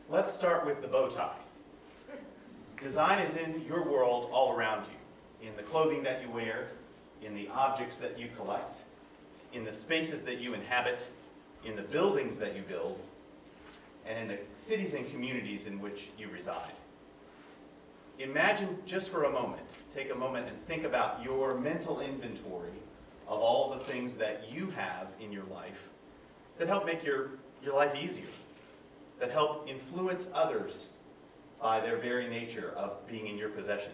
Let's start with the bow tie. Design is in your world all around you, in the clothing that you wear, in the objects that you collect, in the spaces that you inhabit, in the buildings that you build, and in the cities and communities in which you reside. Imagine just for a moment, take a moment and think about your mental inventory of all the things that you have in your life that help make your life easier, that help influence others by their very nature of being in your possession,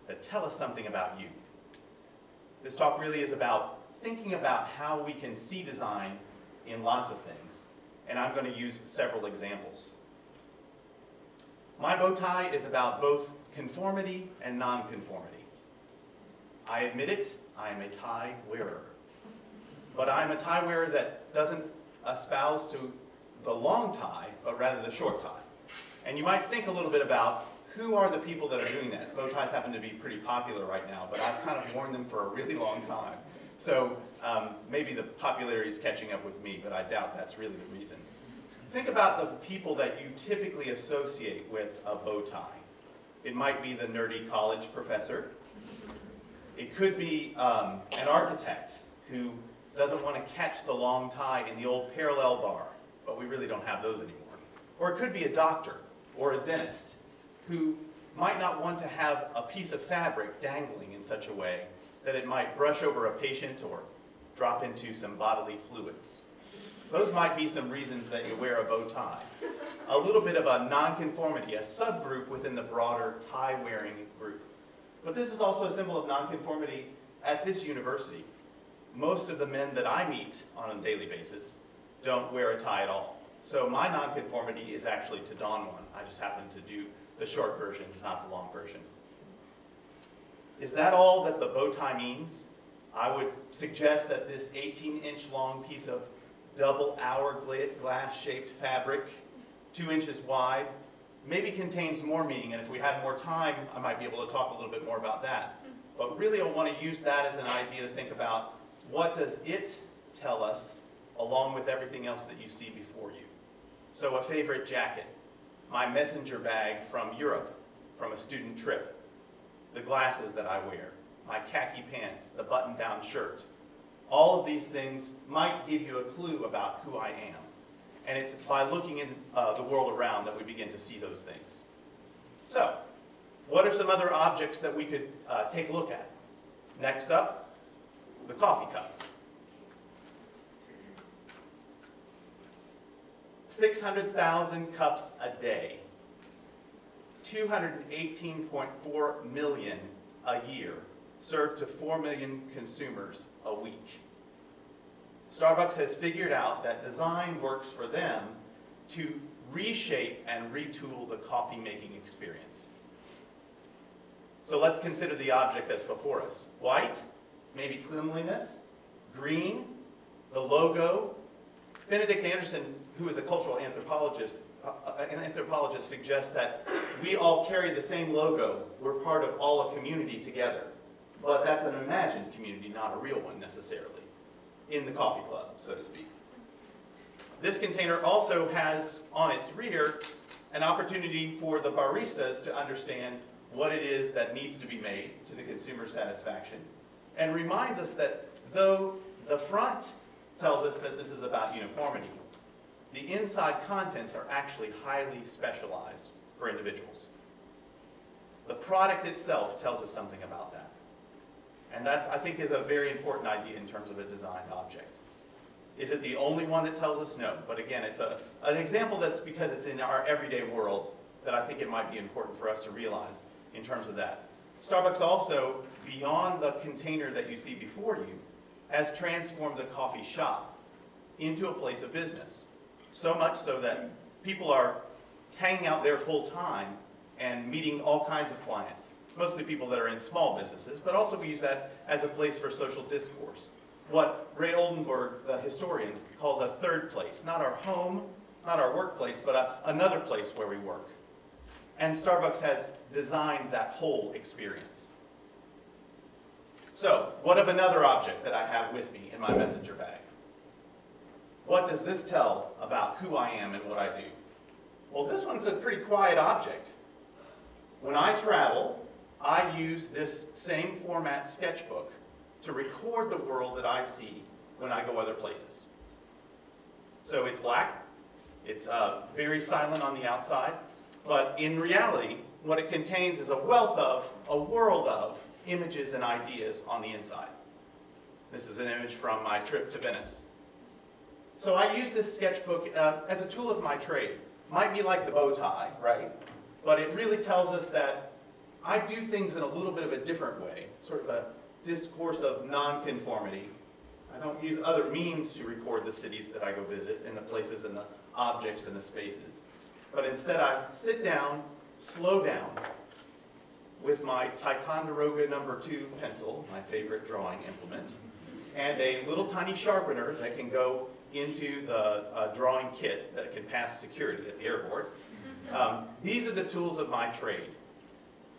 that tell us something about you. This talk really is about thinking about how we can see design in lots of things, and I'm going to use several examples. My bow tie is about both conformity and nonconformity. I admit it, I am a tie wearer. But I'm a tie wearer that doesn't espouse to the long tie, but rather the short tie. And you might think a little bit about who are the people that are doing that. Bow ties happen to be pretty popular right now, but I've kind of worn them for a really long time. So maybe the popularity is catching up with me, but I doubt that's really the reason. Think about the people that you typically associate with a bow tie. It might be the nerdy college professor. It could be an architect who doesn't want to catch the long tie in the old parallel bar, but we really don't have those anymore. Or it could be a doctor or a dentist who might not want to have a piece of fabric dangling in such a way that it might brush over a patient or drop into some bodily fluids. Those might be some reasons that you wear a bow tie. A little bit of a nonconformity, a subgroup within the broader tie-wearing group. But this is also a symbol of nonconformity at this university. Most of the men that I meet on a daily basis don't wear a tie at all. So my nonconformity is actually to don one. I just happen to do the short version, not the long version. Is that all that the bow tie means? I would suggest that this 18-inch long piece of double hourglass-shaped fabric, 2 inches wide, maybe contains more meaning, and if we had more time, I might be able to talk a little bit more about that. But really, I want to use that as an idea to think about what does it tell us along with everything else that you see before you. So a favorite jacket, my messenger bag from Europe, from a student trip, the glasses that I wear, my khaki pants, the button-down shirt. All of these things might give you a clue about who I am. And it's by looking in the world around that we begin to see those things. So, what are some other objects that we could take a look at? Next up, the coffee cup. 600,000 cups a day. 218.4 million a year, served to 4 million consumers a week. Starbucks has figured out that design works for them to reshape and retool the coffee making experience. So let's consider the object that's before us. White, maybe cleanliness, green, the logo. Benedict Anderson, who is a cultural anthropologist, suggests that we all carry the same logo. We're part of all a community together. But that's an imagined community, not a real one necessarily, in the coffee club, so to speak. This container also has on its rear an opportunity for the baristas to understand what it is that needs to be made to the consumer's satisfaction, and reminds us that though the front tells us that this is about uniformity, the inside contents are actually highly specialized for individuals. The product itself tells us something about that. And that, I think, is a very important idea in terms of a designed object. Is it the only one that tells us? No. But again, it's an example that's because it's in our everyday world that I think it might be important for us to realize in terms of that. Starbucks also, beyond the container that you see before you, has transformed the coffee shop into a place of business. So much so that people are hanging out there full time and meeting all kinds of clients. Mostly people that are in small businesses, but also we use that as a place for social discourse. What Ray Oldenburg, the historian, calls a third place. Not our home, not our workplace, but another place where we work. And Starbucks has designed that whole experience. So, what of another object that I have with me in my messenger bag? What does this tell about who I am and what I do? Well, this one's a pretty quiet object. When I travel, I use this same format sketchbook to record the world that I see when I go other places. So it's black, it's very silent on the outside, but in reality, what it contains is a wealth of, a world of images and ideas on the inside. This is an image from my trip to Venice. So I use this sketchbook as a tool of my trade. Might be like the bow tie, right? But it really tells us that I do things in a little bit of a different way, sort of a discourse of nonconformity. I don't use other means to record the cities that I go visit and the places and the objects and the spaces. But instead I sit down, slow down, with my Ticonderoga No. 2 pencil, my favorite drawing implement, and a little tiny sharpener that can go into the drawing kit that can pass security at the airport. These are the tools of my trade.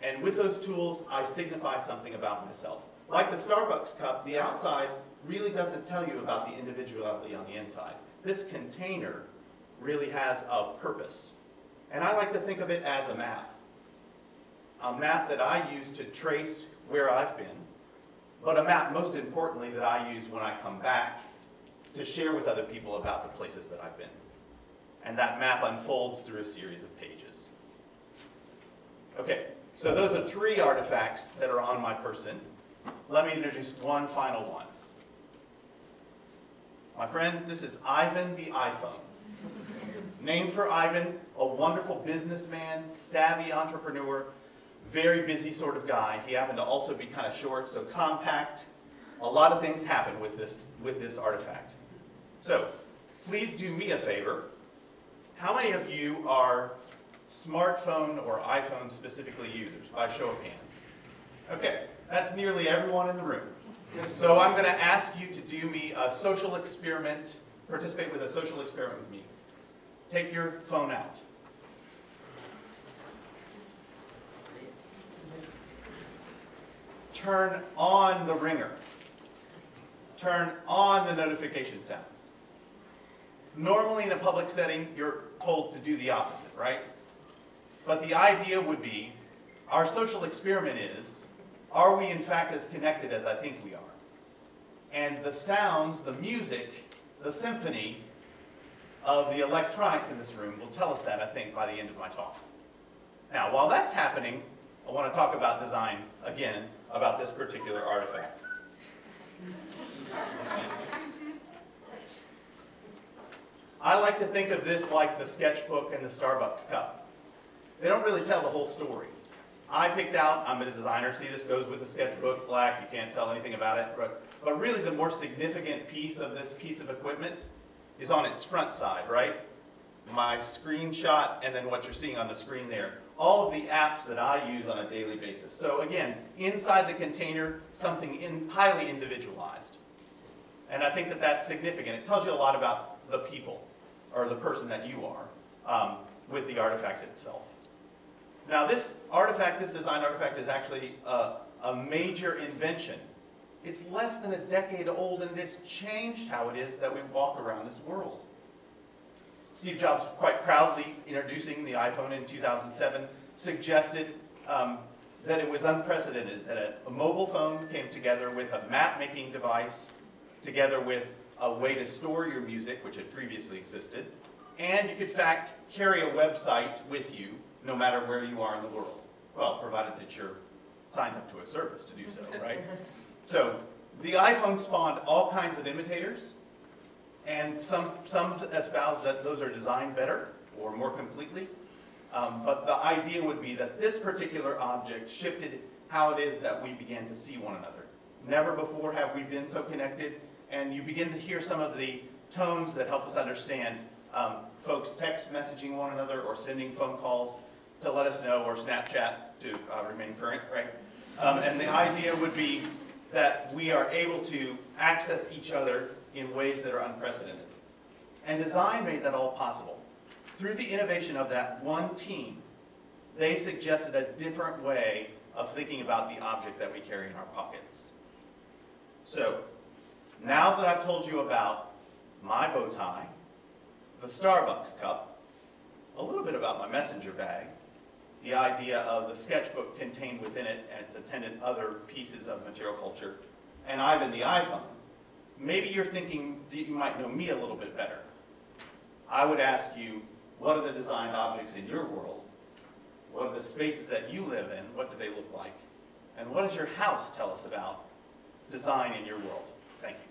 And with those tools, I signify something about myself. Like the Starbucks cup, the outside really doesn't tell you about the individuality on the inside. This container really has a purpose. And I like to think of it as a map. A map that I use to trace where I've been, but a map, most importantly, that I use when I come back to share with other people about the places that I've been. And that map unfolds through a series of pages. Okay, so those are 3 artifacts that are on my person. Let me introduce one final one. My friends, this is Ivan the iPhone. Named for Ivan, a wonderful businessman, savvy entrepreneur, very busy sort of guy. He happened to also be kind of short, so compact. A lot of things happen with this artifact. So, please do me a favor. How many of you are smartphone or iPhone specifically users, by show of hands? Okay, that's nearly everyone in the room. So I'm going to ask you to do me a social experiment, participate with a social experiment with me. Take your phone out. Turn on the ringer. Turn on the notification sounds. Normally in a public setting, you're told to do the opposite, right? But the idea would be, our social experiment is, are we in fact as connected as I think we are? And the sounds, the music, the symphony of the electronics in this room will tell us that, I think, by the end of my talk. Now, while that's happening, I want to talk about design again, about this particular artifact. I like to think of this like the sketchbook and the Starbucks cup. They don't really tell the whole story. I picked out, I'm a designer, see this goes with the sketchbook, black, you can't tell anything about it, but really the more significant piece of this piece of equipment is on its front side, right? My screenshot and then what you're seeing on the screen there. All of the apps that I use on a daily basis. So again, inside the container, something highly individualized. And I think that that's significant. It tells you a lot about the people, or the person that you are, with the artifact itself. Now this artifact, this design artifact, is actually a major invention. It's less than a decade old, and it's changed how it is that we walk around this world. Steve Jobs, quite proudly introducing the iPhone in 2007, suggested that it was unprecedented, that a mobile phone came together with a map-making device, together with a way to store your music, which had previously existed, and you could, in fact, carry a website with you no matter where you are in the world. Well, provided that you're signed up to a service to do so, right? So the iPhone spawned all kinds of imitators, and some espouse that those are designed better or more completely. But the idea would be that this particular object shifted how it is that we began to see one another. Never before have we been so connected, and you begin to hear some of the tones that help us understand folks text messaging one another or sending phone calls to let us know, or Snapchat to remain current, right? And the idea would be that we are able to access each other in ways that are unprecedented. And design made that all possible. Through the innovation of that one team, they suggested a different way of thinking about the object that we carry in our pockets. So, now that I've told you about my bow tie, the Starbucks cup, a little bit about my messenger bag, the idea of the sketchbook contained within it and its attendant other pieces of material culture, and Ivan the iPhone, maybe you're thinking that you might know me a little bit better. I would ask you, what are the designed objects in your world? What are the spaces that you live in? What do they look like? And what does your house tell us about design in your world? Thank you.